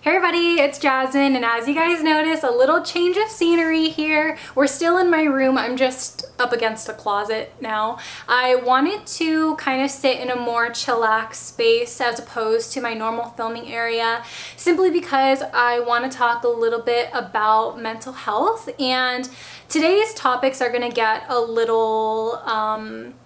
Hey everybody, it's Jasmine, and as you guys notice, a little change of scenery here. We're still in my room. I'm just up against a closet now. I wanted to kind of sit in a more chillax space as opposed to my normal filming area, simply because I want to talk a little bit about mental health, and today's topics are going to get a little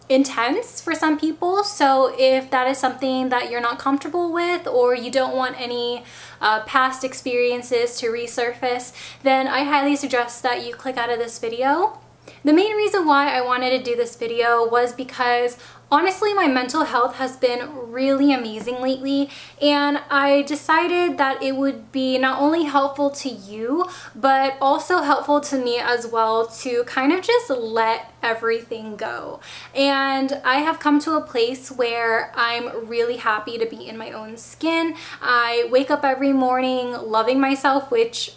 intense for some people. So if that is something that you're not comfortable with, or you don't want any past experiences to resurface, then I highly suggest that you click out of this video. The main reason why I wanted to do this video was because honestly my mental health has been really amazing lately, and I decided that it would be not only helpful to you but also helpful to me as well to kind of just let everything go. And I have come to a place where I'm really happy to be in my own skin. I wake up every morning loving myself, which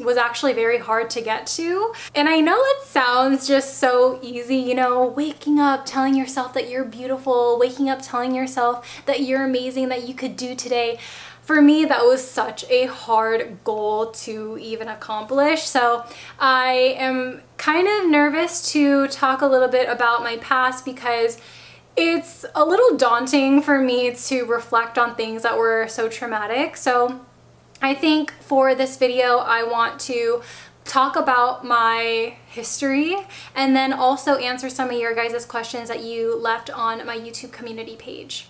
was actually very hard to get to. And I know it sounds just so easy, you know, waking up telling yourself that you're beautiful, waking up telling yourself that you're amazing, that you could do today. For me, that was such a hard goal to even accomplish. So I am kind of nervous to talk a little bit about my past because it's a little daunting for me to reflect on things that were so traumatic. So I think for this video, I want to talk about my history and then also answer some of your guys' questions that you left on my YouTube community page.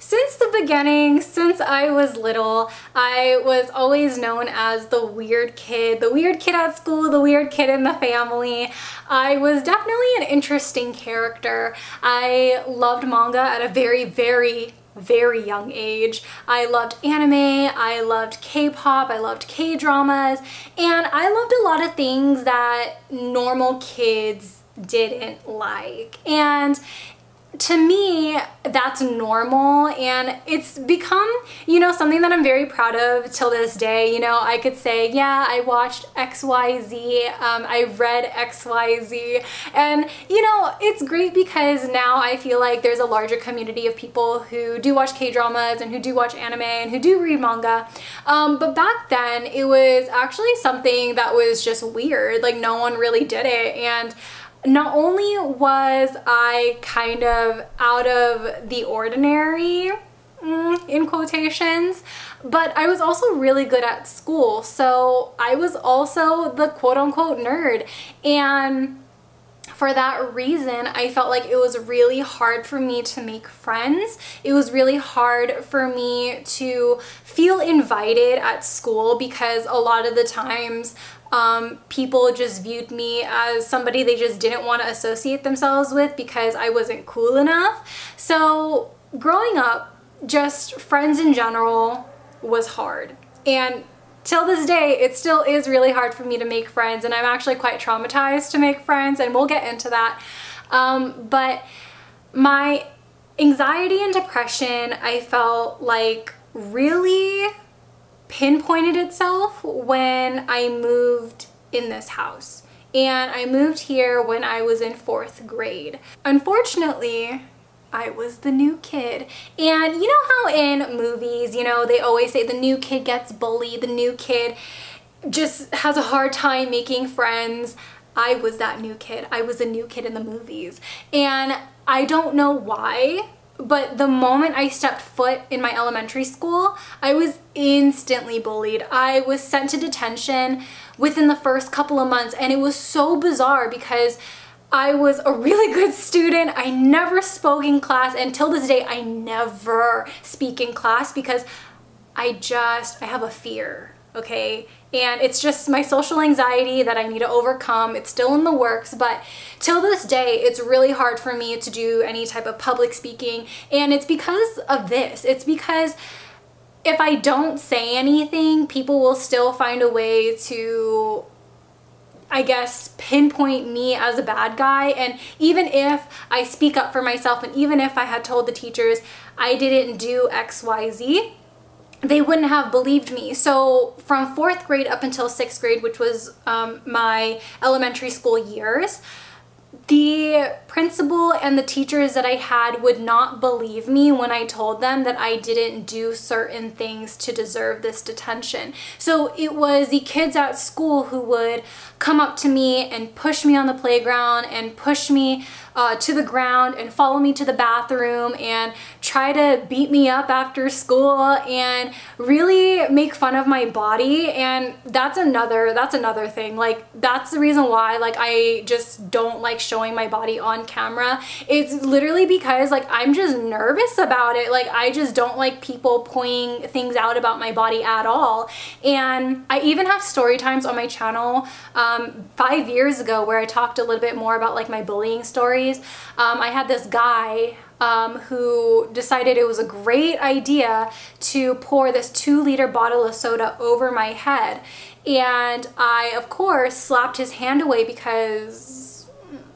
Since the beginning, since I was little, I was always known as the weird kid at school, the weird kid in the family. I was definitely an interesting character. I loved manga at a very young age. I loved anime, I loved K-pop, I loved K-dramas, and I loved a lot of things that normal kids didn't like. And to me, that's normal, and it's become, you know, something that I'm very proud of till this day. You know, I could say, yeah, I watched XYZ, I read XYZ, and you know, it's great because now I feel like there's a larger community of people who do watch K-dramas and who do watch anime and who do read manga. But back then, it was actually something that was just weird. Like, no one really did it, and not only was I kind of out of the ordinary, in quotations, but I was also really good at school. So I was also the quote-unquote nerd. And for that reason, I felt like it was really hard for me to make friends. It was really hard for me to feel invited at school because a lot of the times people just viewed me as somebody they just didn't want to associate themselves with because I wasn't cool enough. So growing up, just friends in general was hard. And till this day, it still is really hard for me to make friends, and I'm actually quite traumatized to make friends, and we'll get into that. But my anxiety and depression, I felt like really pinpointed itself when I moved in this house. And I moved here when I was in 4th grade. Unfortunately, I was the new kid. And you know how in movies, you know, they always say the new kid gets bullied, the new kid just has a hard time making friends. I was that new kid. I was a new kid in the movies. And I don't know why, but the moment I stepped foot in my elementary school, I was instantly bullied. I was sent to detention within the first couple of months, and it was so bizarre because I was a really good student. I never spoke in class, and till this day, I never speak in class because I have a fear, okay? And it's just my social anxiety that I need to overcome. It's still in the works, but till this day, it's really hard for me to do any type of public speaking, and it's because of this. It's because if I don't say anything, people will still find a way to, I guess, pinpoint me as a bad guy. And even if I speak up for myself, and even if I had told the teachers I didn't do XYZ, they wouldn't have believed me. So from 4th grade up until 6th grade, which was my elementary school years, The principal and the teachers that I had would not believe me when I told them that I didn't do certain things to deserve this detention. So it was the kids at school who would come up to me and push me on the playground and push me to the ground and follow me to the bathroom and try to beat me up after school and really make fun of my body. And that's another thing. Like, that's the reason why, like, I just don't like showing my body on camera. It's literally because, like, I'm just nervous about it. Like, I just don't like people pointing things out about my body at all. And I even have story times on my channel 5 years ago where I talked a little bit more about like my bullying stories. I had this guy who decided it was a great idea to pour this 2-liter bottle of soda over my head. And I, of course, slapped his hand away because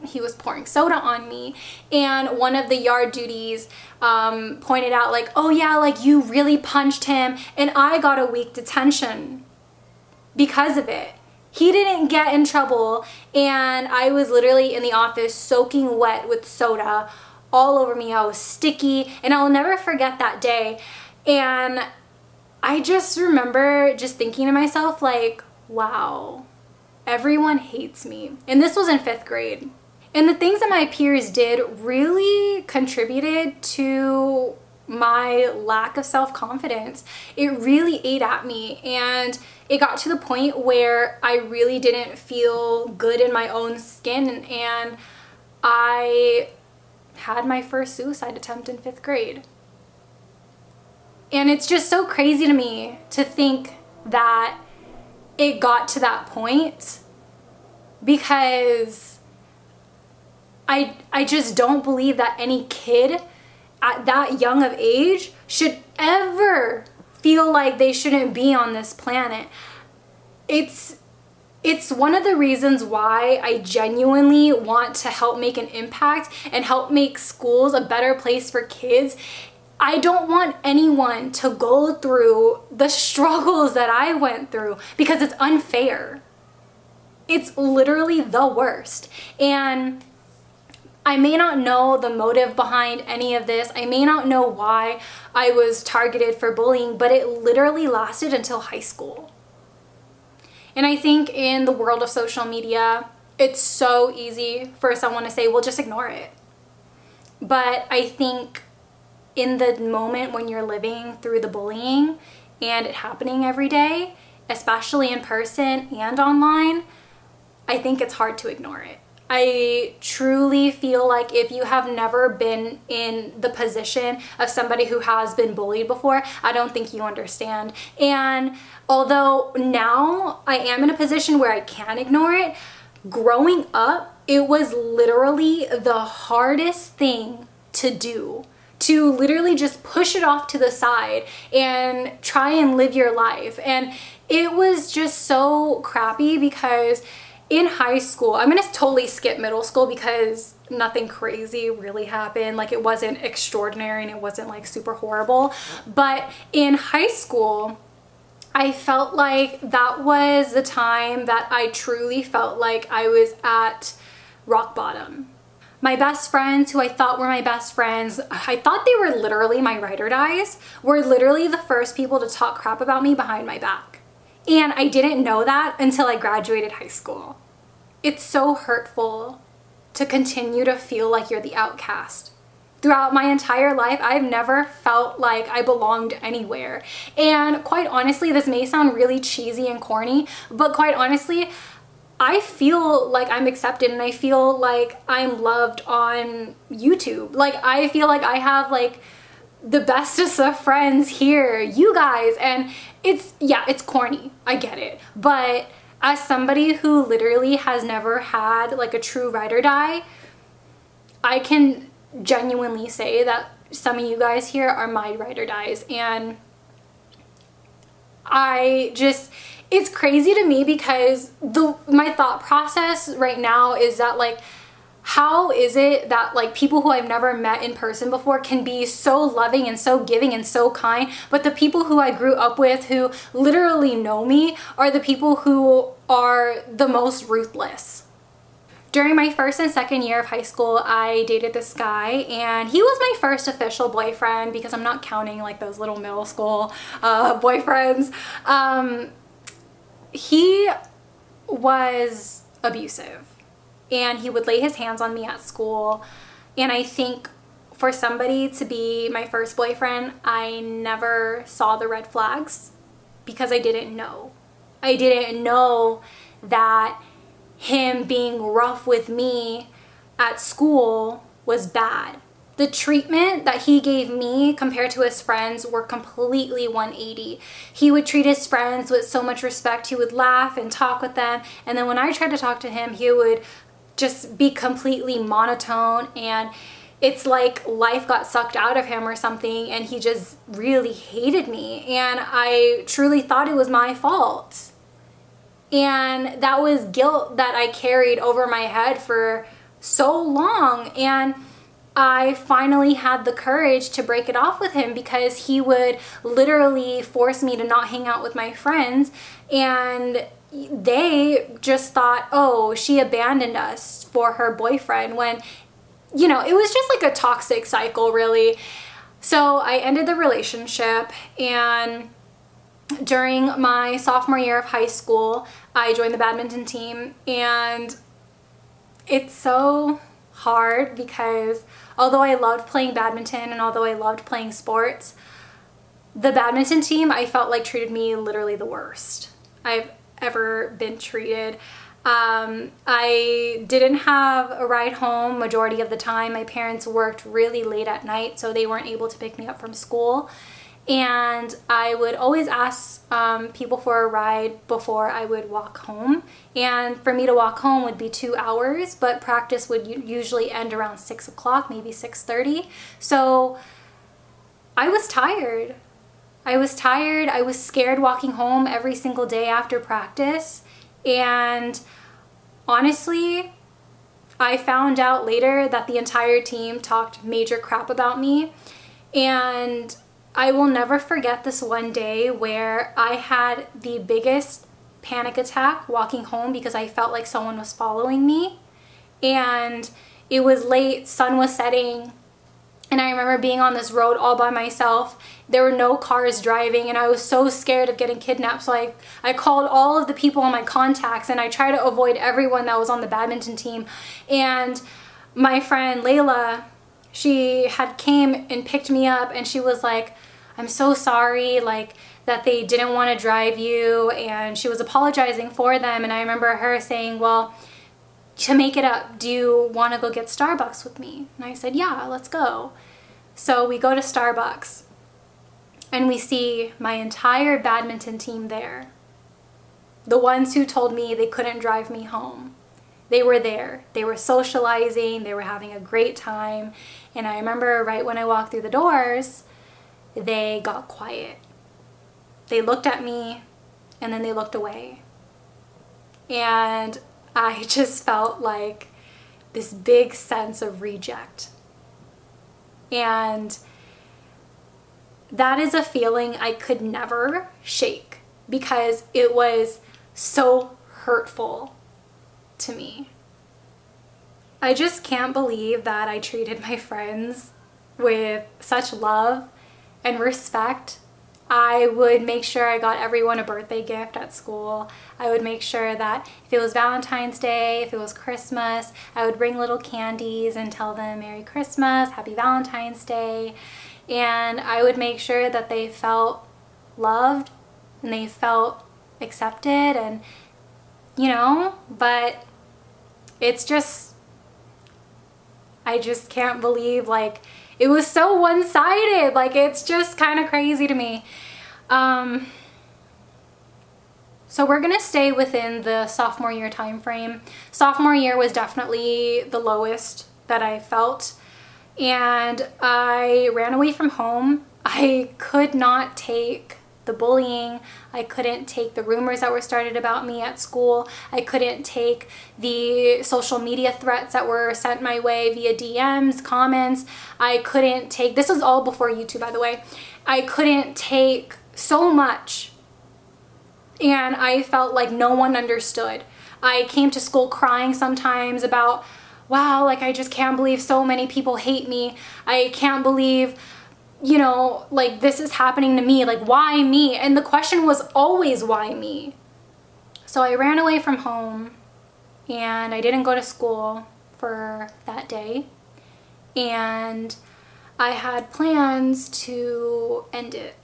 he was pouring soda on me. And one of the yard duties pointed out like, oh yeah, like you really punched him, and I got a week detention because of it. He didn't get in trouble, and I was literally in the office soaking wet with soda all over me. I was sticky, and I'll never forget that day. And I just remember just thinking to myself like, wow, everyone hates me. And this was in 5th grade. And the things that my peers did really contributed to my lack of self-confidence. It really ate at me, and it got to the point where I really didn't feel good in my own skin, and I had my first suicide attempt in 5th grade. And it's just so crazy to me to think that it got to that point, because I just don't believe that any kid at that young of age should ever feel like they shouldn't be on this planet. It's one of the reasons why I genuinely want to help make an impact and help make schools a better place for kids. I don't want anyone to go through the struggles that I went through, because it's unfair. It's literally the worst. And I may not know the motive behind any of this. I may not know why I was targeted for bullying, but it literally lasted until high school. And I think in the world of social media, it's so easy for someone to say, well, just ignore it. But I think in the moment when you're living through the bullying and it happening every day, especially in person and online, I think it's hard to ignore it. I truly feel like if you have never been in the position of somebody who has been bullied before, I don't think you understand. And although now I am in a position where I can ignore it, growing up, it was literally the hardest thing to do. To literally just push it off to the side and try and live your life. And it was just so crappy, because in high school, I'm gonna totally skip middle school because nothing crazy really happened. Like, it wasn't extraordinary and it wasn't like super horrible. But in high school, I felt like that was the time that I truly felt like I was at rock bottom. My best friends, who I thought were my best friends, I thought they were literally my ride or dies, were literally the first people to talk crap about me behind my back. And I didn't know that until I graduated high school. It's so hurtful to continue to feel like you're the outcast. Throughout my entire life, I've never felt like I belonged anywhere. And quite honestly, this may sound really cheesy and corny, but quite honestly, I feel like I'm accepted and I feel like I'm loved on YouTube. Like, I feel like I have like the bestest of friends here, you guys, and yeah, it's corny, I get it. But as somebody who literally has never had like a true ride or die, I can genuinely say that some of you guys here are my ride or dies. And it's crazy to me, because my thought process right now is that, like, how is it that like people who I've never met in person before can be so loving and so giving and so kind, but the people who I grew up with, who literally know me, are the people who are the most ruthless? during my first and second year of high school, I dated this guy, and he was my first official boyfriend because I'm not counting like those little middle school boyfriends. He was abusive, and he would lay his hands on me at school. And I think for somebody to be my first boyfriend, I never saw the red flags because I didn't know. I didn't know that him being rough with me at school was bad. The treatment that he gave me compared to his friends were completely 180. He would treat his friends with so much respect. He would laugh and talk with them. And then when I tried to talk to him, he would just be completely monotone, and it's like life got sucked out of him or something, and he just really hated me. And I truly thought it was my fault. And that was guilt that I carried over my head for so long. And I finally had the courage to break it off with him because he would literally force me to not hang out with my friends. And they just thought, oh, she abandoned us for her boyfriend, when, you know, it was just like a toxic cycle, really. So I ended the relationship, and during my sophomore year of high school, I joined the badminton team. And it's so hard because although I loved playing badminton and although I loved playing sports, the badminton team, I felt like, treated me literally the worst I've ever been treated. I didn't have a ride home majority of the time. My parents worked really late at night, so they weren't able to pick me up from school. And I would always ask people for a ride before I would walk home. And for me to walk home would be 2 hours, but practice would usually end around 6 o'clock, maybe 6:30. So I was tired. I was tired. I was scared walking home every single day after practice. And honestly, I found out later that the entire team talked major crap about me. And I will never forget this one day where I had the biggest panic attack walking home because I felt like someone was following me. And it was late, sun was setting, and I remember being on this road all by myself. There were no cars driving, and I was so scared of getting kidnapped. So I called all of the people on my contacts, and I tried to avoid everyone that was on the badminton team. And my friend Layla, she had came and picked me up, and she was like, I'm so sorry, like, that they didn't want to drive you, and she was apologizing for them. And I remember her saying, well, to make it up, do you want to go get Starbucks with me? And I said, yeah, let's go. So we go to Starbucks, and we see my entire badminton team there. The ones who told me they couldn't drive me home. They were there. They were socializing. They were having a great time. And I remember right when I walked through the doors, they got quiet. They looked at me, and then they looked away. And I just felt like this big sense of reject. And that is a feeling I could never shake because it was so hurtful to me. I just can't believe that I treated my friends with such love and respect. I would make sure I got everyone a birthday gift at school. I would make sure that if it was Valentine's Day, if it was Christmas, I would bring little candies and tell them Merry Christmas, Happy Valentine's Day. And I would make sure that they felt loved and they felt accepted, and, you know, but it's just, I just can't believe, like, it was so one-sided. Like, it's just kind of crazy to me. So we're gonna stay within the sophomore year time frame. Sophomore year was definitely the lowest that I felt, and I ran away from home. I could not take the bullying. I couldn't take the rumors that were started about me at school. I couldn't take the social media threats that were sent my way via DMs, comments. I couldn't take, this was all before YouTube, by the way. I couldn't take so much, and I felt like no one understood. I came to school crying sometimes about, wow, like I just can't believe so many people hate me. I can't believe, you know, like this is happening to me. Like, why me? And the question was always, why me? So I ran away from home and I didn't go to school for that day. And I had plans to end it.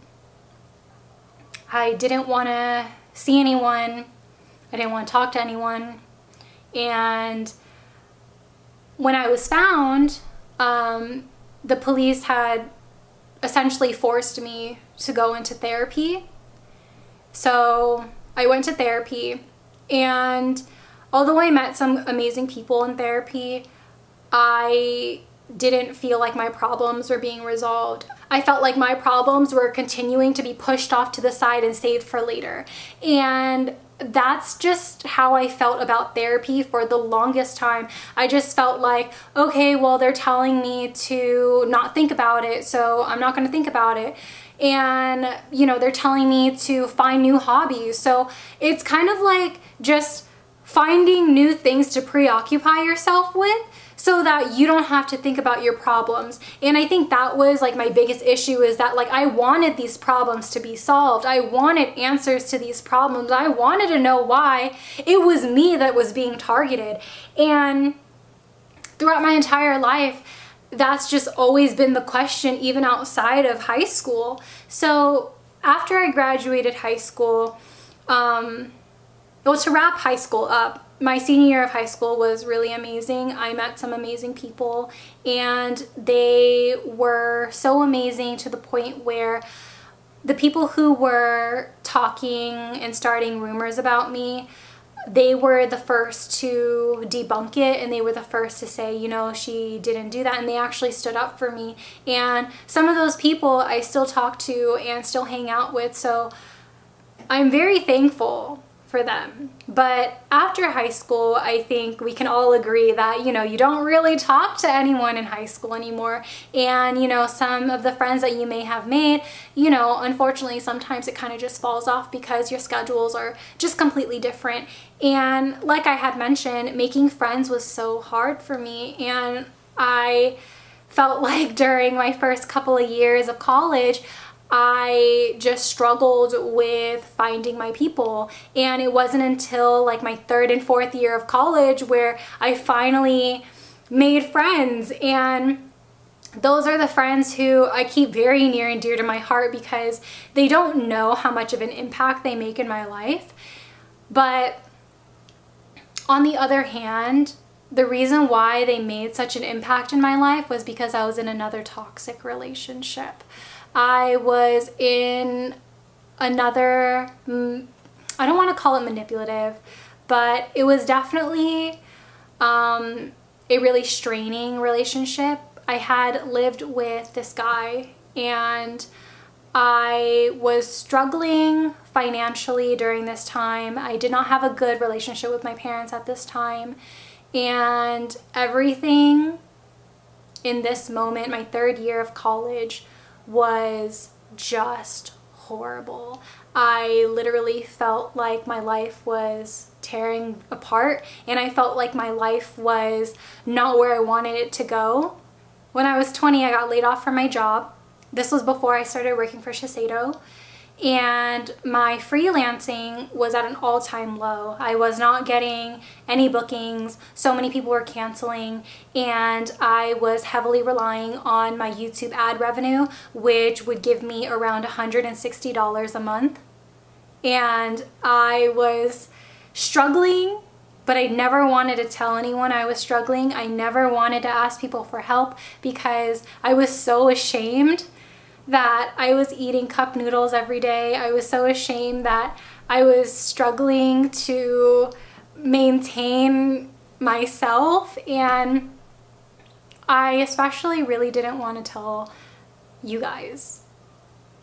I didn't want to see anyone. I didn't want to talk to anyone. And when I was found, the police had essentially forced me to go into therapy. So I went to therapy, and although I met some amazing people in therapy, I didn't feel like my problems were being resolved. I felt like my problems were continuing to be pushed off to the side and saved for later. And that's just how I felt about therapy for the longest time. I just felt like, okay, well, they're telling me to not think about it, so I'm not going to think about it. And, you know, they're telling me to find new hobbies. So it's kind of like just finding new things to preoccupy yourself with so that you don't have to think about your problems. And I think that was like my biggest issue, is that like I wanted these problems to be solved. I wanted answers to these problems. I wanted to know why it was me that was being targeted. And throughout my entire life, that's just always been the question, even outside of high school. So after I graduated high school, well, to wrap high school up, my senior year of high school was really amazing. I met some amazing people, and they were so amazing to the point where the people who were talking and starting rumors about me, they were the first to debunk it, and they were the first to say, you know, she didn't do that, and they actually stood up for me. And some of those people I still talk to and still hang out with, so I'm very thankful for them. But after high school, I think we can all agree that, you know, you don't really talk to anyone in high school anymore. And, you know, some of the friends that you may have made, you know, unfortunately, sometimes it kind of just falls off because your schedules are just completely different. And like I had mentioned, making friends was so hard for me. And I felt like during my first couple of years of college, I just struggled with finding my people. And it wasn't until like my third and fourth year of college where I finally made friends. And those are the friends who I keep very near and dear to my heart, because they don't know how much of an impact they make in my life. But on the other hand, the reason why they made such an impact in my life was because I was in another toxic relationship. I was in another, I don't want to call it manipulative, but it was definitely a really straining relationship. I had lived with this guy, and I was struggling financially during this time. I did not have a good relationship with my parents at this time, and everything in this moment, my third year of college, was just horrible. I literally felt like my life was tearing apart, and I felt like my life was not where I wanted it to go. When I was 20, I got laid off from my job. This was before I started working for Gelato, and my freelancing was at an all-time low. I was not getting any bookings. So many people were canceling, and I was heavily relying on my YouTube ad revenue, which would give me around $160 a month. And I was struggling, but I never wanted to tell anyone I was struggling. I never wanted to ask people for help because I was so ashamed that I was eating cup noodles every day. I was so ashamed that I was struggling to maintain myself, and I especially really didn't want to tell you guys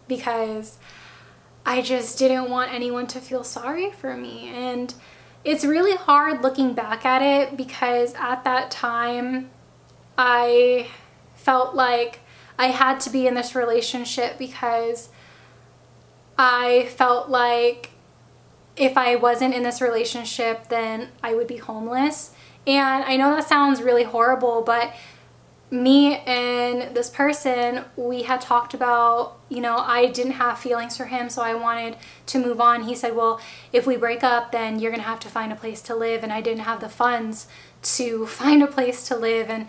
because I just didn't want anyone to feel sorry for me. And it's really hard looking back at it, because at that time I felt like I had to be in this relationship because I felt like if I wasn't in this relationship, then I would be homeless. And I know that sounds really horrible, but me and this person, we had talked about, you know, I didn't have feelings for him, so I wanted to move on. He said, well, if we break up, then you're gonna have to find a place to live, and I didn't have the funds to find a place to live. And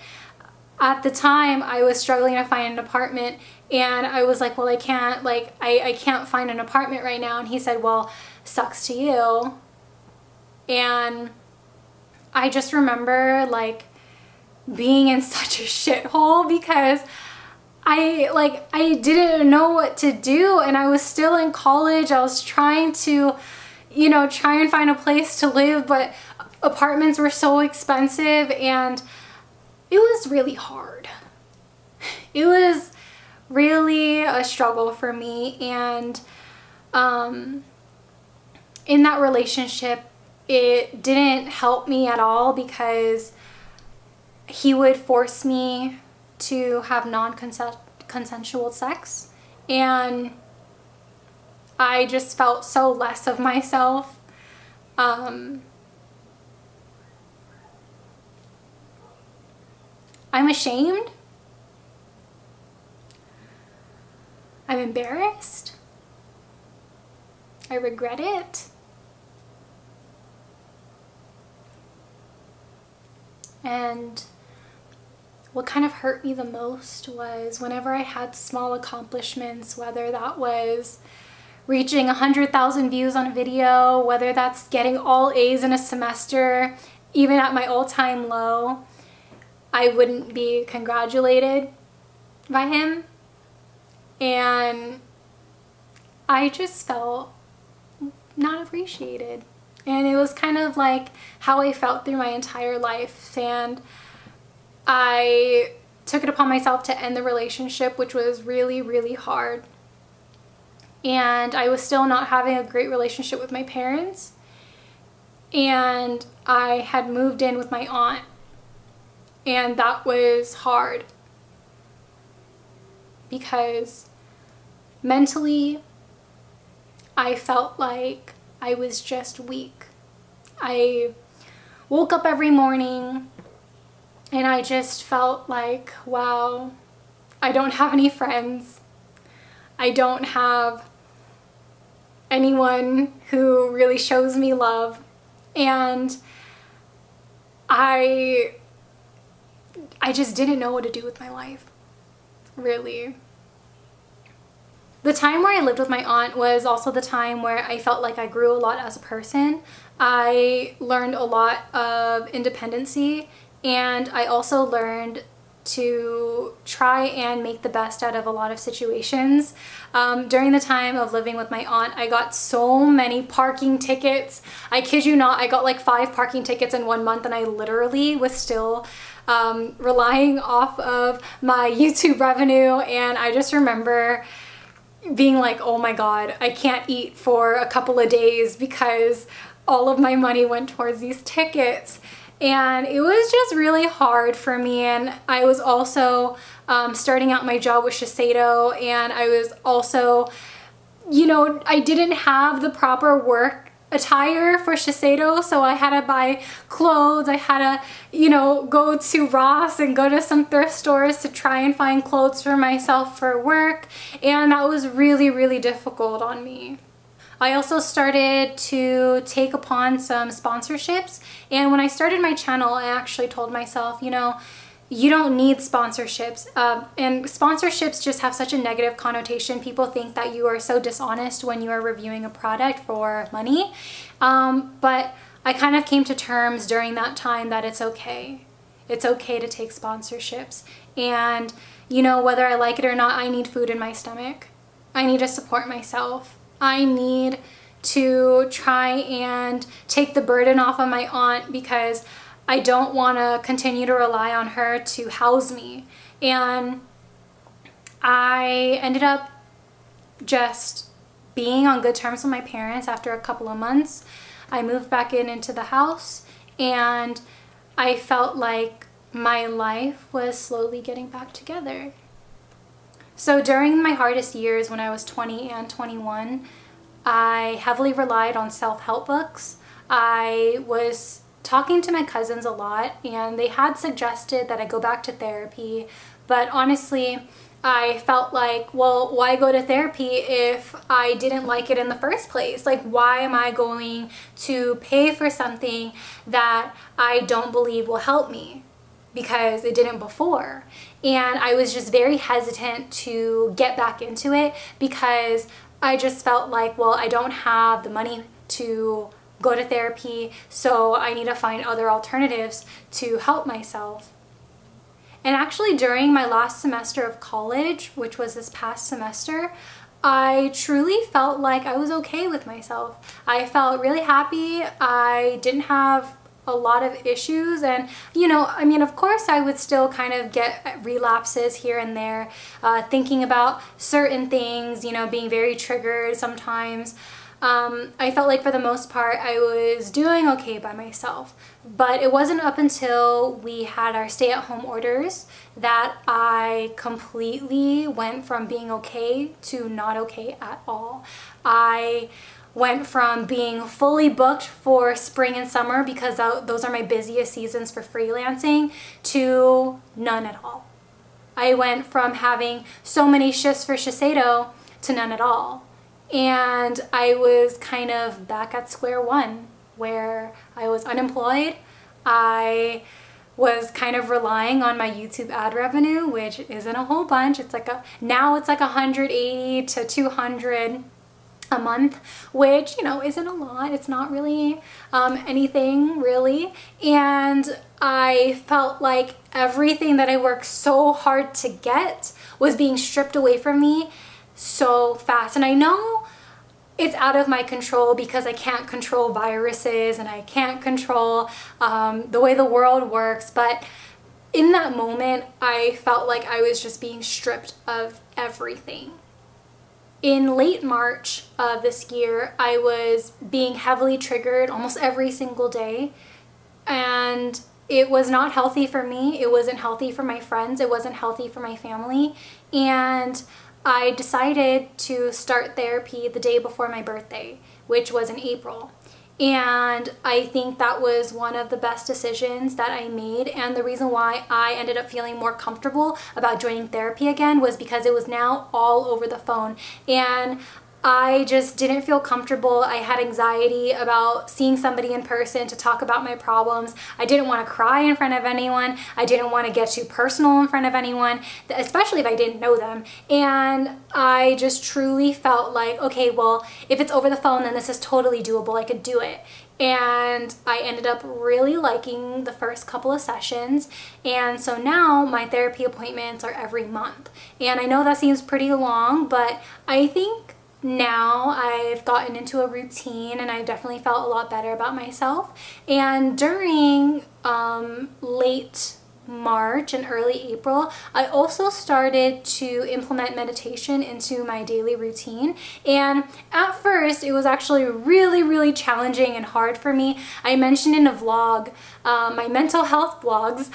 at the time, I was struggling to find an apartment, and I was like, well, I can't, like, I can't find an apartment right now. And he said, well, sucks to you. And I just remember, like, being in such a shithole because I didn't know what to do, and I was still in college. I was trying to, you know, try and find a place to live, but apartments were so expensive, and it was really hard. It was really a struggle for me. And in that relationship, it didn't help me at all because he would force me to have non-consensual sex, and I just felt so less of myself. I'm ashamed. I'm embarrassed. I regret it. And what kind of hurt me the most was whenever I had small accomplishments, whether that was reaching 100,000 views on a video, whether that's getting all A's in a semester, even at my all-time low, I wouldn't be congratulated by him. And I just felt not appreciated. And it was kind of like how I felt through my entire life. And I took it upon myself to end the relationship, which was really, really hard. And I was still not having a great relationship with my parents. And I had moved in with my aunt. And that was hard because mentally, I felt like I was just weak. I woke up every morning and I just felt like, wow, I don't have any friends. I don't have anyone who really shows me love. And I just didn't know what to do with my life, really. The time where I lived with my aunt was also the time where I felt like I grew a lot as a person. I learned a lot of independency, and I also learned to try and make the best out of a lot of situations. During the time of living with my aunt, I got so many parking tickets. I kid you not, I got like 5 parking tickets in 1 month, and I literally was still relying off of my YouTube revenue. And I just remember being like, oh my God, I can't eat for a couple of days because all of my money went towards these tickets. And it was just really hard for me. And I was also starting out my job with Shiseido, and I was also, you know, I didn't have the proper work attire for Shiseido, so I had to buy clothes. I had to, you know, go to Ross and go to some thrift stores to try and find clothes for myself for work, and that was really, really difficult on me. I also started to take upon some sponsorships, and when I started my channel, I actually told myself, you know, you don't need sponsorships, and sponsorships just have such a negative connotation. People think that you are so dishonest when you are reviewing a product for money, but I kind of came to terms during that time that it's okay. It's okay to take sponsorships, and you know, whether I like it or not, I need food in my stomach. I need to support myself. I need to try and take the burden off of my aunt because I don't want to continue to rely on her to house me. And I ended up just being on good terms with my parents after a couple of months. I moved back into the house, and I felt like my life was slowly getting back together. So during my hardest years when I was 20 and 21, I heavily relied on self-help books. I was talking to my cousins a lot, and they had suggested that I go back to therapy, but honestly, I felt like, well, why go to therapy if I didn't like it in the first place? Like, why am I going to pay for something that I don't believe will help me? Because it didn't before. And I was just very hesitant to get back into it because I just felt like, well, I don't have the money to go to therapy, so I need to find other alternatives to help myself. And actually during my last semester of college, which was this past semester, I truly felt like I was okay with myself. I felt really happy. I didn't have a lot of issues, and I mean, of course I would still kind of get relapses here and there, thinking about certain things, being very triggered sometimes. I felt like for the most part I was doing okay by myself, but it wasn't up until we had our stay-at-home orders that I completely went from being okay to not okay at all. I went from being fully booked for spring and summer because those are my busiest seasons for freelancing to none at all. I went from having so many shifts for Shiseido to none at all. And I was kind of back at square one, where I was unemployed. I was kind of relying on my YouTube ad revenue, which isn't a whole bunch. Now it's like 180 to 200 a month, which, isn't a lot. It's not really anything really. And I felt like everything that I worked so hard to get was being stripped away from me so fast. And I know it's out of my control because I can't control viruses and I can't control the way the world works, but in that moment I felt like I was just being stripped of everything. In late March of this year, I was being heavily triggered almost every single day, and it was not healthy for me. It wasn't healthy for my friends. It wasn't healthy for my family. And I decided to start therapy the day before my birthday, which was in April. And I think that was one of the best decisions that I made, and the reason why I ended up feeling more comfortable about joining therapy again was because it was now all over the phone, and I just didn't feel comfortable. I had anxiety about seeing somebody in person to talk about my problems. I didn't want to cry in front of anyone. I didn't want to get too personal in front of anyone, especially if I didn't know them. And I just truly felt like, okay, well, if it's over the phone, then this is totally doable. I could do it. And I ended up really liking the first couple of sessions, and so now my therapy appointments are every month. And I know that seems pretty long, but I think now I've gotten into a routine and I've definitely felt a lot better about myself. And during late March and early April, I also started to implement meditation into my daily routine. And at first it was actually really challenging and hard for me. I mentioned in a vlog, my mental health vlogs,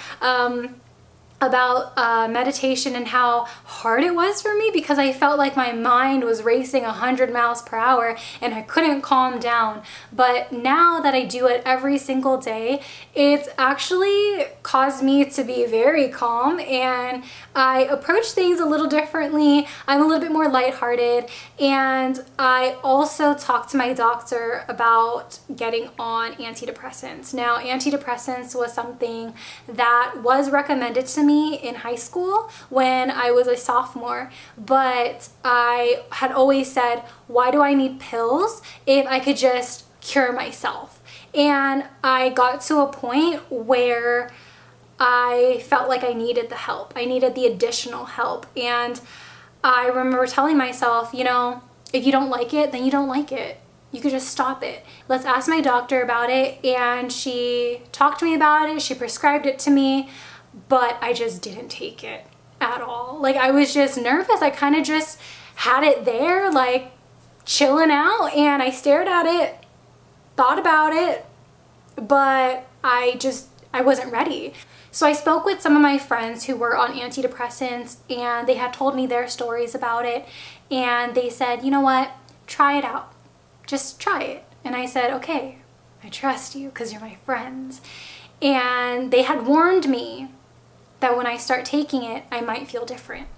about meditation and how hard it was for me because I felt like my mind was racing 100 miles per hour and I couldn't calm down. But now that I do it every single day, it's actually caused me to be very calm, and I approach things a little differently. I'm a little bit more lighthearted, and I also talked to my doctor about getting on antidepressants. Now, antidepressants was something that was recommended to me in high school when I was a sophomore, but I had always said, why do I need pills if I could just cure myself? And I got to a point where I felt like I needed the help. I needed the additional help. And I remember telling myself, if you don't like it, then you don't like it. You could just stop it. Let's ask my doctor about it. And she talked to me about it. She prescribed it to me, but I just didn't take it at all. Like, I was just nervous. I kind of just had it there, like chilling out, and I stared at it, thought about it, but I wasn't ready. So I spoke with some of my friends who were on antidepressants, and they had told me their stories about it, and they said, you know what, try it out. just try it. And I said, okay, I trust you because you're my friends. And they had warned me that when I start taking it, I might feel different.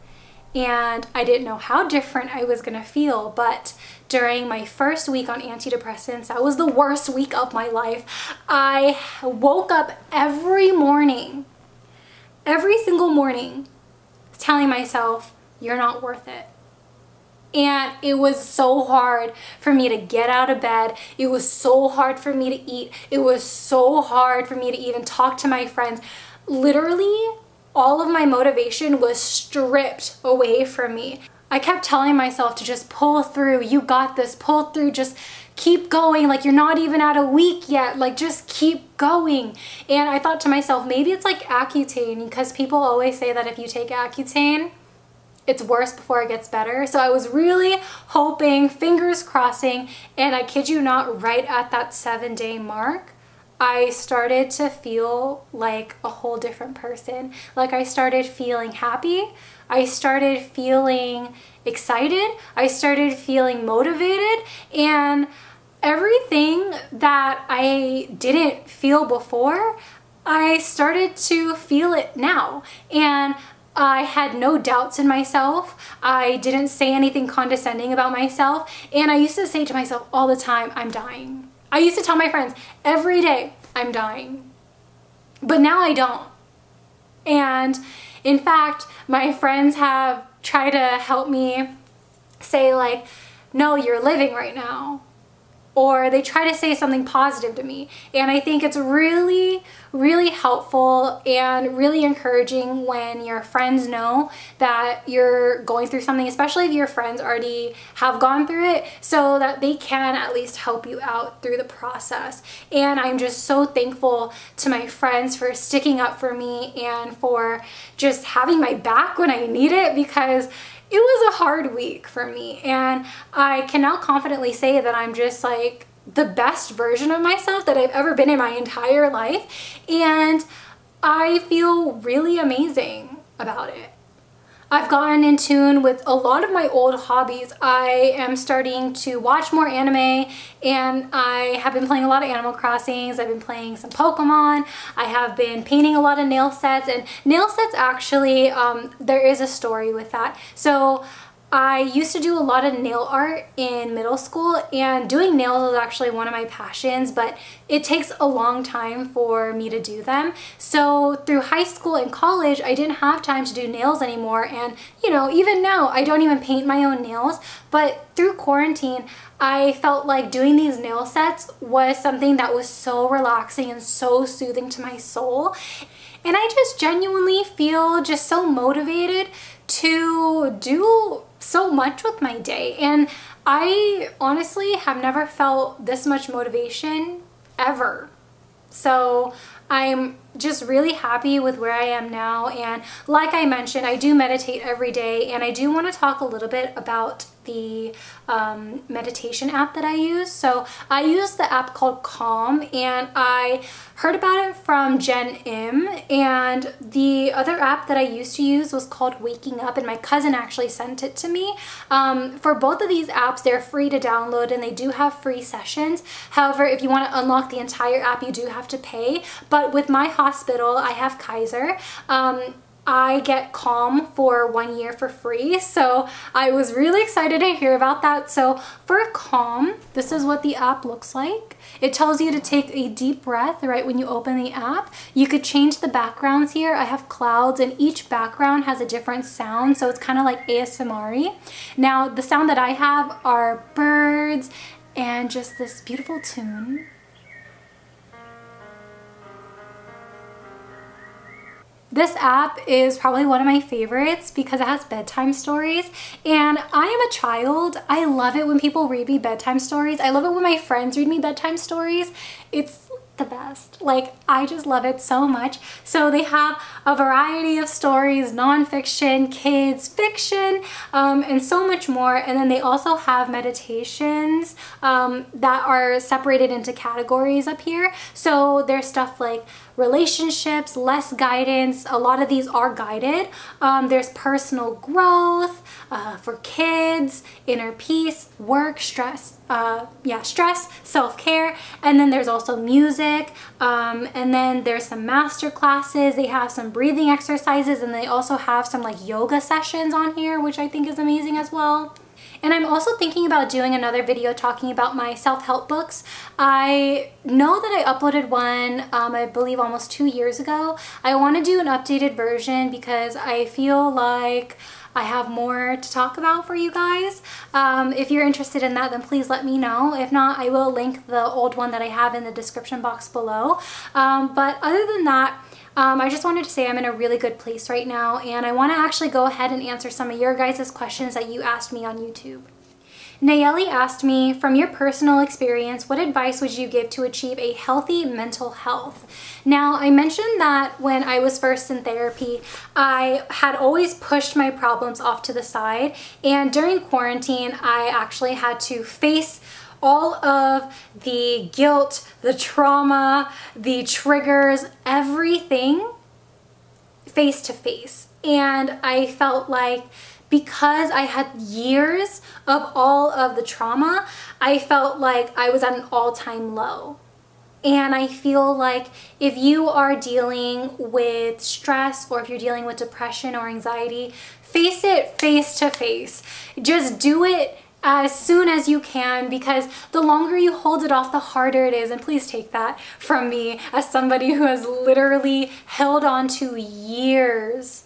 And I didn't know how different I was gonna feel, but during my first week on antidepressants, that was the worst week of my life. I woke up every morning, every single morning, telling myself, you're not worth it. And it was so hard for me to get out of bed. It was so hard for me to eat. It was so hard for me to even talk to my friends. Literally, all of my motivation was stripped away from me. I kept telling myself to just pull through. You got this, pull through, just keep going. Like, you're not even at a week yet. Like, just keep going. And I thought to myself, maybe it's like Accutane, because people always say that if you take Accutane, it's worse before it gets better. So I was really hoping, fingers crossing, and I kid you not, right at that 7-day mark, I started to feel like a whole different person. Like, I started feeling happy. I started feeling excited. I started feeling motivated, and everything that I didn't feel before, I started to feel it now. And I had no doubts in myself. I didn't say anything condescending about myself. And I used to say to myself all the time, I'm dying. I used to tell my friends every day, I'm dying. But now I don't. And in fact, my friends have tried to help me say, like, no, you're living right now. Or they try to say something positive to me. And I think it's really, really helpful and really encouraging when your friends know that you're going through something, especially if your friends already have gone through it, so that they can at least help you out through the process. And I'm just so thankful to my friends for sticking up for me and for just having my back when I need it, because it was a hard week for me, and I can now confidently say that I'm just like the best version of myself that I've ever been in my entire life, and I feel really amazing about it. I've gotten in tune with a lot of my old hobbies. I am starting to watch more anime, and I have been playing a lot of Animal Crossings. I've been playing some Pokemon. I have been painting a lot of nail sets, and nail sets actually, there is a story with that. So I used to do a lot of nail art in middle school, and doing nails was actually one of my passions, but it takes a long time for me to do them. So through high school and college, I didn't have time to do nails anymore, and you know, even now, I don't even paint my own nails, but through quarantine, I felt like doing these nail sets was something that was so relaxing and so soothing to my soul. And I just genuinely feel just so motivated to do so much with my day. And I honestly have never felt this much motivation ever. So I'm just really happy with where I am now. And like I mentioned, I do meditate every day, and I do want to talk a little bit about the meditation app that I use. So I use the app called Calm, and I heard about it from Jen Im, and the other app that I used to use was called Waking Up, and my cousin actually sent it to me. For both of these apps, they're free to download, and they do have free sessions. However, if you want to unlock the entire app, you do have to pay. But with my hospital, I have Kaiser. I get Calm for 1 year for free, so I was really excited to hear about that. So for Calm, this is what the app looks like. It tells you to take a deep breath right when you open the app. You could change the backgrounds here. I have clouds, and each background has a different sound, so it's kind of like ASMR-y. Now, the sound that I have are birds and just this beautiful tune. This app is probably one of my favorites because it has bedtime stories, and I am a child. I love it when people read me bedtime stories. I love it when my friends read me bedtime stories. It's the best. Like, I just love it so much. So they have a variety of stories, nonfiction, kids, fiction, and so much more. And then they also have meditations that are separated into categories up here. So there's stuff like relationships, less guidance. A lot of these are guided. There's personal growth for kids, inner peace, work, stress, stress, self-care, and then there's also music, and then there's some master classes. They have some breathing exercises, and they also have some like yoga sessions on here, which I think is amazing as well. And I'm also thinking about doing another video talking about my self-help books. I know that I uploaded one, I believe almost 2 years ago. I want to do an updated version because I feel like I have more to talk about for you guys. If you're interested in that, then please let me know. If not, I will link the old one that I have in the description box below. But other than that, I just wanted to say I'm in a really good place right now, and I want to actually go ahead and answer some of your guys' questions that you asked me on YouTube. Nayeli asked me, from your personal experience, what advice would you give to achieve a healthy mental health? Now, I mentioned that when I was first in therapy, I had always pushed my problems off to the side, and during quarantine, I actually had to face all of the guilt, the trauma, the triggers, everything face to face. And I felt like because I had years of all of the trauma, I felt like I was at an all-time low. And I feel like if you are dealing with stress, or if you're dealing with depression or anxiety, face it face to face. Just do it as soon as you can, because the longer you hold it off, the harder it is. And please take that from me as somebody who has literally held on to years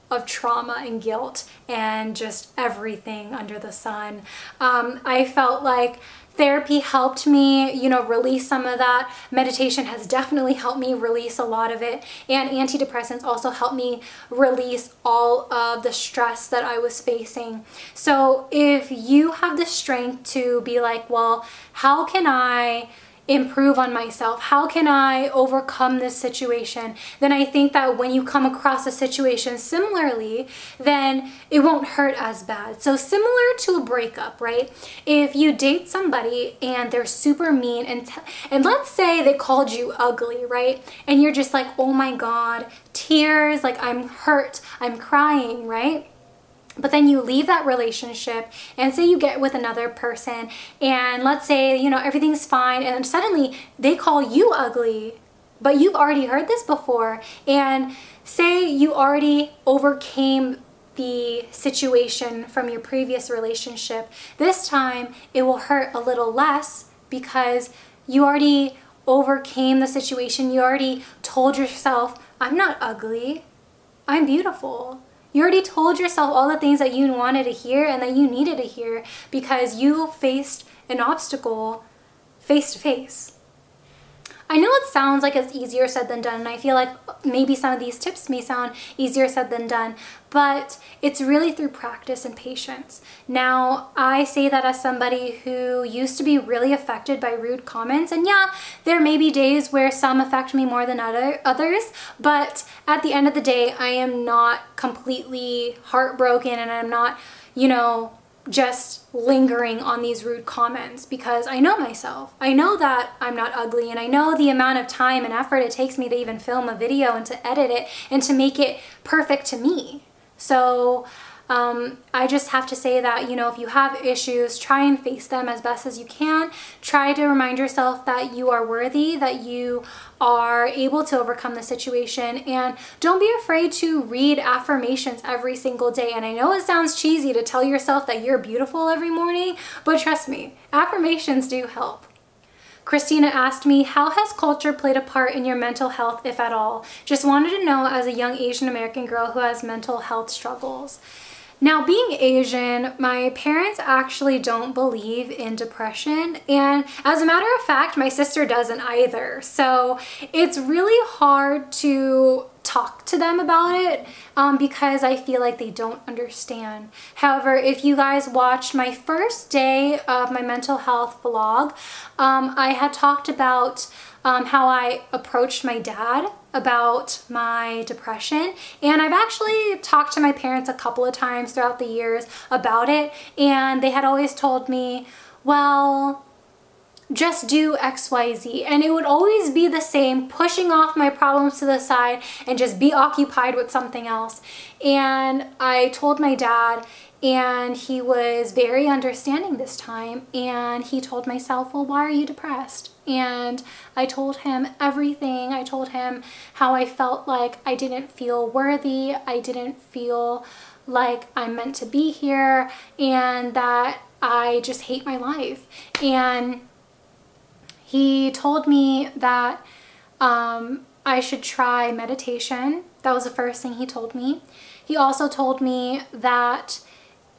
of trauma and guilt and just everything under the sun. I felt like therapy helped me, you know, release some of that. Meditation has definitely helped me release a lot of it. And antidepressants also helped me release all of the stress that I was facing. So if you have the strength to be like, well, how can I improve on myself? How can I overcome this situation? Then I think that when you come across a situation similarly, then it won't hurt as bad. So similar to a breakup, right? If you date somebody and they're super mean and let's say they called you ugly, right? And you're just like, oh my God, tears, like I'm hurt, I'm crying, right? But then you leave that relationship and say you get with another person and let's say, you know, everything's fine, and then suddenly they call you ugly, but you've already heard this before, and say you already overcame the situation from your previous relationship. This time it will hurt a little less because you already overcame the situation. You already told yourself, I'm not ugly, I'm beautiful. You already told yourself all the things that you wanted to hear and that you needed to hear because you faced an obstacle face to face. I know it sounds like it's easier said than done, and I feel like maybe some of these tips may sound easier said than done, but it's really through practice and patience. Now, I say that as somebody who used to be really affected by rude comments, and yeah, there may be days where some affect me more than others, but at the end of the day, I am not completely heartbroken, and I'm not, you know, just lingering on these rude comments, because I know myself. I know that I'm not ugly, and I know the amount of time and effort it takes me to even film a video and to edit it and to make it perfect to me. So I just have to say that, you know, if you have issues, try and face them as best as you can. Try to remind yourself that you are worthy, that you are able to overcome the situation, and don't be afraid to read affirmations every single day. And I know it sounds cheesy to tell yourself that you're beautiful every morning, but trust me, affirmations do help. Christina asked me, how has culture played a part in your mental health, if at all? Just wanted to know as a young Asian American girl who has mental health struggles. Now, being Asian, my parents actually don't believe in depression, and as a matter of fact, my sister doesn't either. So it's really hard to talk to them about it because I feel like they don't understand. However, if you guys watched my first day of my mental health vlog, I had talked about how I approached my dad about my depression, and I've actually talked to my parents a couple of times throughout the years about it, and they had always told me, well, just do XYZ, and it would always be the same, pushing off my problems to the side and just be occupied with something else. And I told my dad, and he was very understanding this time, and he told myself, well, why are you depressed? And I told him everything. I told him how I felt like I didn't feel worthy, I didn't feel like I'm meant to be here, and that I just hate my life. And he told me that I should try meditation. That was the first thing he told me. He also told me that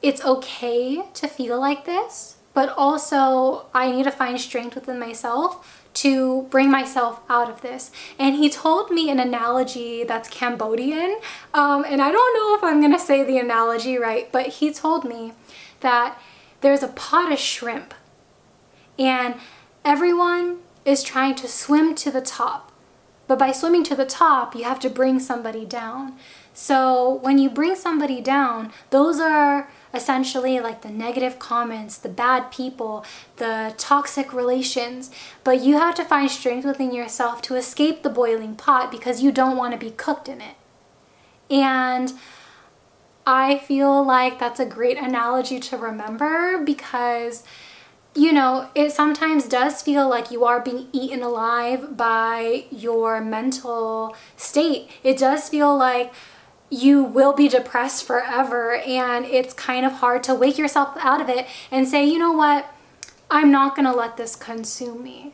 it's okay to feel like this, but also I need to find strength within myself to bring myself out of this. And he told me an analogy that's Cambodian, and I don't know if I'm gonna say the analogy right, but he told me that there's a pot of shrimp, and everyone is trying to swim to the top, but by swimming to the top, you have to bring somebody down. So when you bring somebody down, those are essentially like the negative comments, the bad people, the toxic relations, but you have to find strength within yourself to escape the boiling pot because you don't want to be cooked in it. And I feel like that's a great analogy to remember because, you know, it sometimes does feel like you are being eaten alive by your mental state. It does feel like you will be depressed forever, and it's kind of hard to wake yourself out of it and say, you know what, I'm not gonna let this consume me.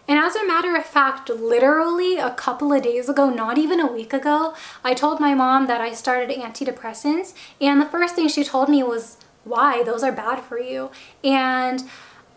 And as a matter of fact, literally a couple of days ago, not even a week ago, I told my mom that I started antidepressants, and the first thing she told me was, why? Those are bad for you. And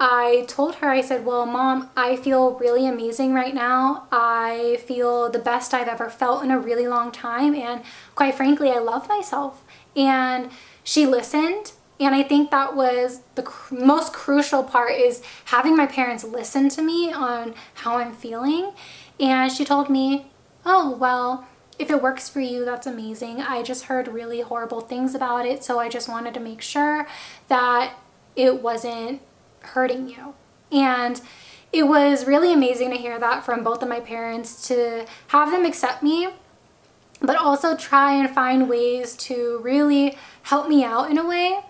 I told her, I said, well, Mom, I feel really amazing right now. I feel the best I've ever felt in a really long time, and quite frankly, I love myself. And she listened, and I think that was the most crucial part, is having my parents listen to me on how I'm feeling. And she told me, oh, well, if it works for you, that's amazing. I just heard really horrible things about it, so I just wanted to make sure that it wasn't hurting you. And it was really amazing to hear that from both of my parents, to have them accept me, but also try and find ways to really help me out in a way.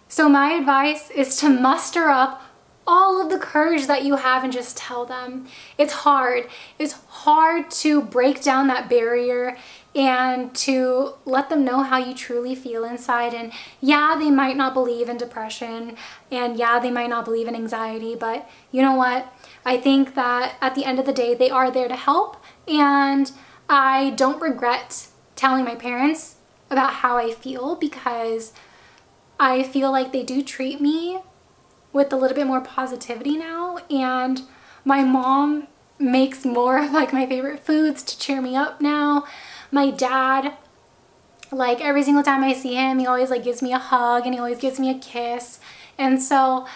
So my advice is to muster up all of the courage that you have and just tell them. It's hard. It's hard to break down that barrier and to let them know how you truly feel inside. And yeah, they might not believe in depression, and yeah, they might not believe in anxiety, but you know what? I think that at the end of the day, they are there to help, and I don't regret telling my parents about how I feel, because I feel like they do treat me with a little bit more positivity now. And my mom makes more of like my favorite foods to cheer me up now. My dad, like every single time I see him, he always like gives me a hug, and he always gives me a kiss. And so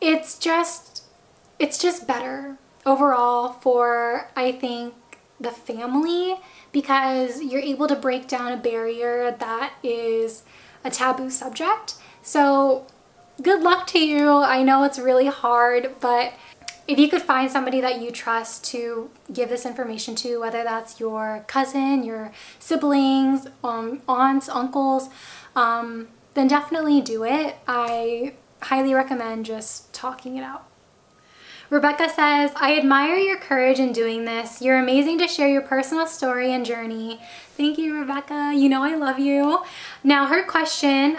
it's just better overall for, I think, the family, because you're able to break down a barrier that is a taboo subject. So good luck to you. I know it's really hard, but if you could find somebody that you trust to give this information to, whether that's your cousin, your siblings, aunts, uncles, then definitely do it. I highly recommend just talking it out. Rebecca says, I admire your courage in doing this. You're amazing to share your personal story and journey. Thank you, Rebecca. You know I love you. Now her question,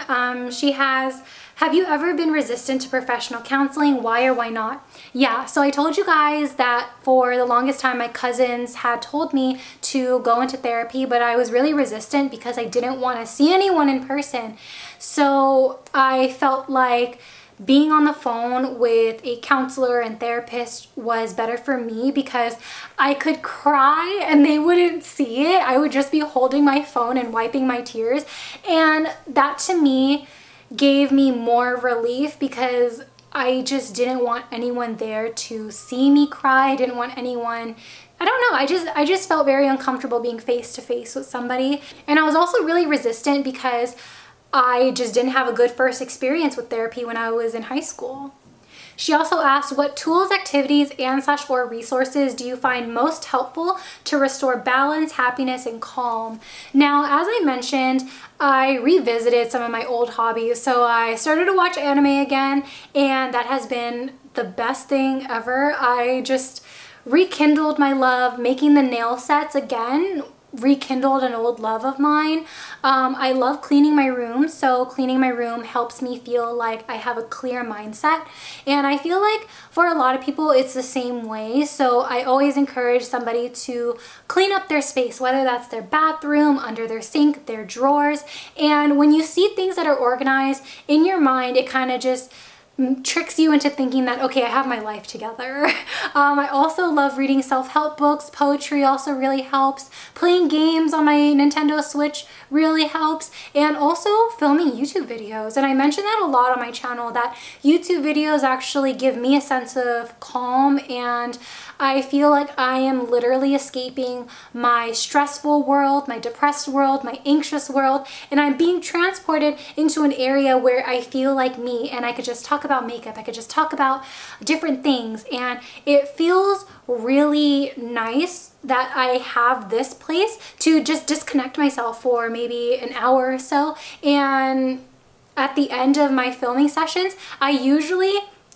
she has, have you ever been resistant to professional counseling? Why or why not? Yeah, so I told you guys that for the longest time my cousins had told me to go into therapy, but I was really resistant because I didn't want to see anyone in person. So I felt like being on the phone with a counselor and therapist was better for me because I could cry and they wouldn't see it. I would just be holding my phone and wiping my tears. And that to me gave me more relief because I just didn't want anyone there to see me cry. I didn't want anyone, I don't know, I just felt very uncomfortable being face to face with somebody. And I was also really resistant because I just didn't have a good first experience with therapy when I was in high school. She also asked, what tools, activities, and/or resources do you find most helpful to restore balance, happiness, and calm? Now, as I mentioned, I revisited some of my old hobbies. So I started to watch anime again, and that has been the best thing ever. I just rekindled my love. Making the nail sets again rekindled an old love of mine. I love cleaning my room, so cleaning my room helps me feel like I have a clear mindset, and I feel like for a lot of people it's the same way. So I always encourage somebody to clean up their space, whether that's their bathroom, under their sink, their drawers, and when you see things that are organized in your mind, it kind of just tricks you into thinking that, okay, I have my life together. I also love reading self-help books. Poetry also really helps. Playing games on my Nintendo Switch really helps. And also filming YouTube videos. And I mention that a lot on my channel, that YouTube videos actually give me a sense of calm, and I feel like I am literally escaping my stressful world, my depressed world, my anxious world, and I'm being transported into an area where I feel like me, and I could just talk about makeup, I could just talk about different things, and it feels really nice that I have this place to just disconnect myself for maybe an hour or so. And at the end of my filming sessions, I usually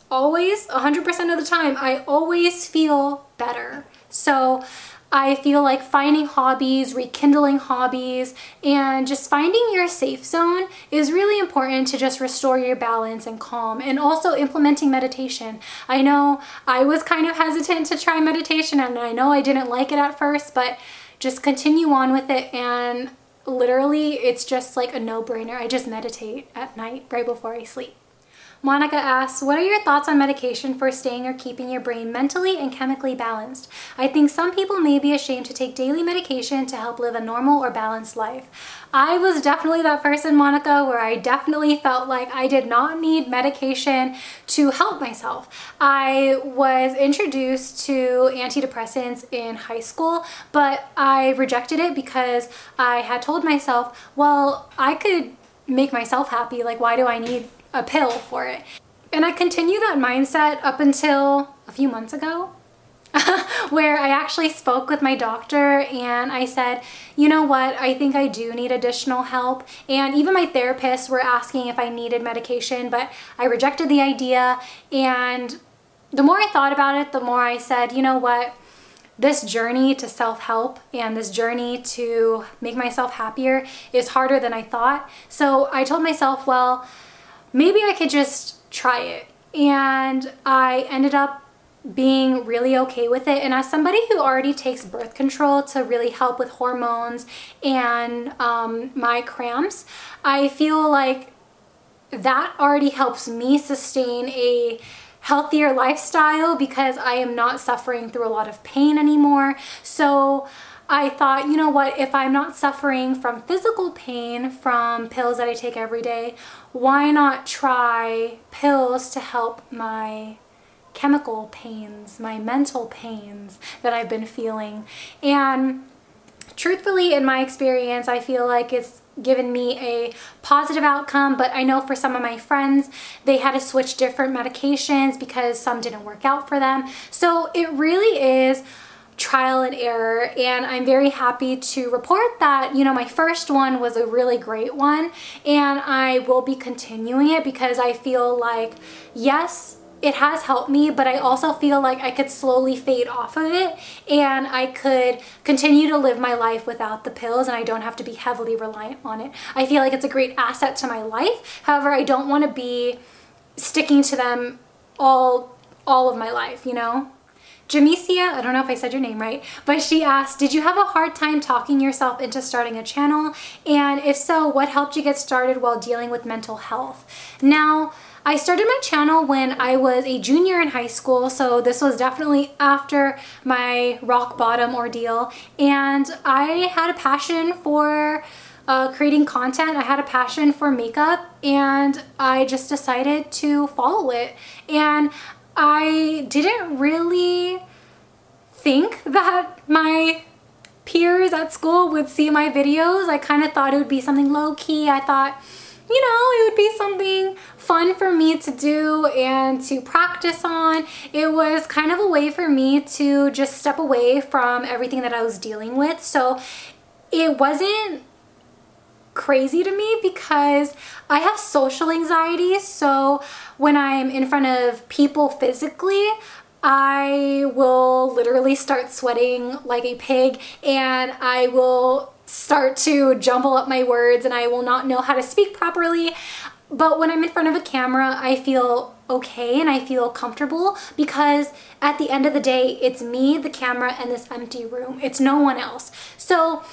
always, 100% of the time, I always feel better. So I feel like finding hobbies, rekindling hobbies, and just finding your safe zone is really important to just restore your balance and calm, and also implementing meditation. I know I was kind of hesitant to try meditation, and I know I didn't like it at first, but just continue on with it, and literally it's just like a no-brainer. I just meditate at night right before I sleep. Monica asks, what are your thoughts on medication for staying or keeping your brain mentally and chemically balanced? I think some people may be ashamed to take daily medication to help live a normal or balanced life. I was definitely that person, Monica, where I definitely felt like I did not need medication to help myself. I was introduced to antidepressants in high school, but I rejected it because I had told myself, well, I could make myself happy. Like, why do I need a pill for it? And I continued that mindset up until a few months ago where I actually spoke with my doctor and I said, you know what, I think I do need additional help. And even my therapists were asking if I needed medication, but I rejected the idea. And the more I thought about it, the more I said, you know what, this journey to self-help and this journey to make myself happier is harder than I thought. So I told myself, well, maybe I could just try it. And I ended up being really okay with it. And as somebody who already takes birth control to really help with hormones and my cramps, I feel like that already helps me sustain a healthier lifestyle because I am not suffering through a lot of pain anymore. So I thought, you know what, if I'm not suffering from physical pain from pills that I take every day, why not try pills to help my chemical pains, my mental pains that I've been feeling? And truthfully, in my experience, I feel like it's given me a positive outcome, but I know for some of my friends, they had to switch different medications because some didn't work out for them. So it really is trial and error, and I'm very happy to report that, you know, my first one was a really great one, and I will be continuing it because I feel like, yes, it has helped me, but I also feel like I could slowly fade off of it and I could continue to live my life without the pills, and I don't have to be heavily reliant on it. I feel like it's a great asset to my life. However, I don't want to be sticking to them all of my life, you know? Jamesia, I don't know if I said your name right, but she asked, did you have a hard time talking yourself into starting a channel? And if so, what helped you get started while dealing with mental health? Now, I started my channel when I was a junior in high school, so this was definitely after my rock bottom ordeal, and I had a passion for creating content. I had a passion for makeup, and I just decided to follow it. And I didn't really think that my peers at school would see my videos. I kind of thought it would be something low-key. I thought, you know, it would be something fun for me to do and to practice on. It was kind of a way for me to just step away from everything that I was dealing with. So it wasn't crazy to me because I have social anxiety. So when I'm in front of people physically, I will literally start sweating like a pig, and I will start to jumble up my words, and I will not know how to speak properly. But when I'm in front of a camera, I feel okay and I feel comfortable, because at the end of the day, it's me, the camera, and this empty room. It's no one else. So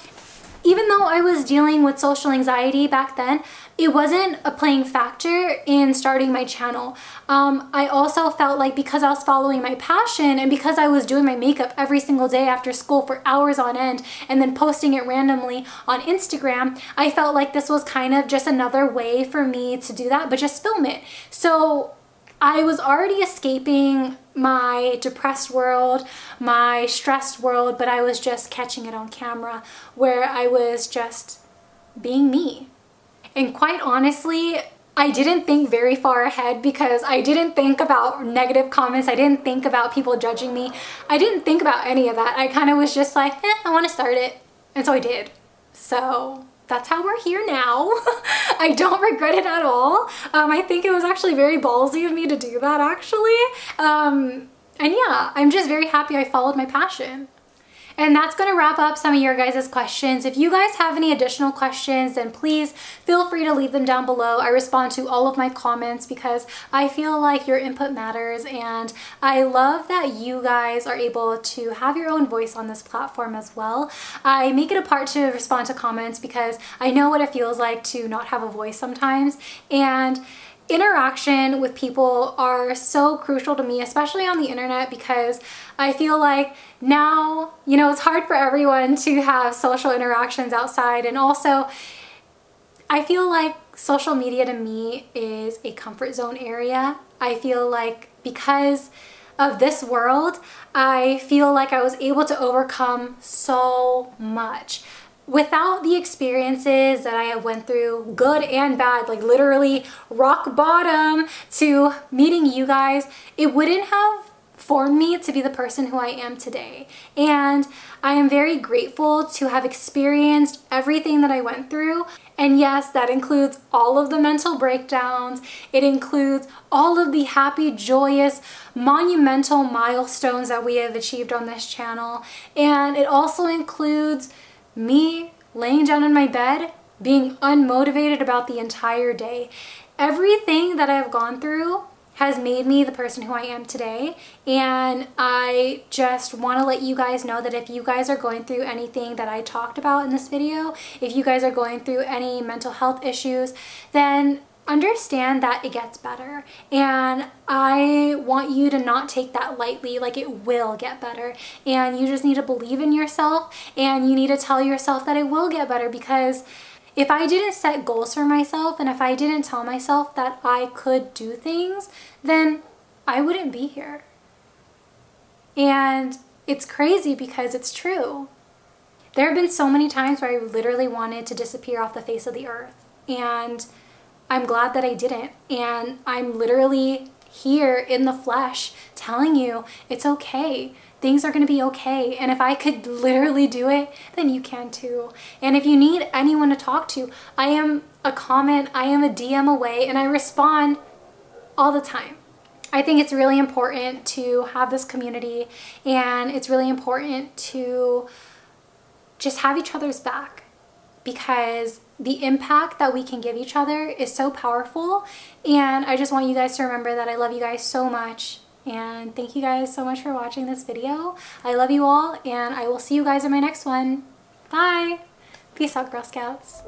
even though I was dealing with social anxiety back then, it wasn't a playing factor in starting my channel. I also felt like because I was following my passion and because I was doing my makeup every single day after school for hours on end and then posting it randomly on Instagram, I felt like this was kind of just another way for me to do that, but just film it. So I was already escaping my depressed world, my stressed world, but I was just catching it on camera, where I was just being me. And quite honestly, I didn't think very far ahead, because I didn't think about negative comments. I didn't think about people judging me. I didn't think about any of that. I kind of was just like, I want to start it. And so I did. So that's how we're here now. I don't regret it at all. I think it was actually very ballsy of me to do that, actually. And yeah, I'm just very happy I followed my passion. And that's going to wrap up some of your guys' questions. If you guys have any additional questions, then please feel free to leave them down below. I respond to all of my comments because I feel like your input matters, and I love that you guys are able to have your own voice on this platform as well. I make it a part to respond to comments because I know what it feels like to not have a voice sometimes, and interaction with people are so crucial to me, especially on the internet, because I feel like now, you know, it's hard for everyone to have social interactions outside. And also, I feel like social media to me is a comfort zone area. I feel like because of this world, I feel like I was able to overcome so much. Without the experiences that I have went through, good and bad, like literally rock bottom to meeting you guys, it wouldn't have formed me to be the person who I am today. And I am very grateful to have experienced everything that I went through. And yes, that includes all of the mental breakdowns. It includes all of the happy, joyous, monumental milestones that we have achieved on this channel. And it also includes me laying down in my bed, being unmotivated about the entire day. Everything that I've gone through has made me the person who I am today, and I just want to let you guys know that if you guys are going through anything that I talked about in this video, if you guys are going through any mental health issues, then understand that it gets better, and I want you to not take that lightly. Like, it will get better, and you just need to believe in yourself, and you need to tell yourself that it will get better, because if I didn't set goals for myself, and if I didn't tell myself that I could do things, then I wouldn't be here. And it's crazy because it's true. There have been so many times where I literally wanted to disappear off the face of the earth, and I'm glad that I didn't. And I'm literally here in the flesh telling you it's okay. Things are going to be okay. And if I could literally do it, then you can too. And if you need anyone to talk to, I am a comment, I am a DM away, and I respond all the time. I think it's really important to have this community, and it's really important to just have each other's back, because the impact that we can give each other is so powerful. And I just want you guys to remember that I love you guys so much, and thank you guys so much for watching this video. I love you all, and I will see you guys in my next one. Bye! Peace out, Girl Scouts.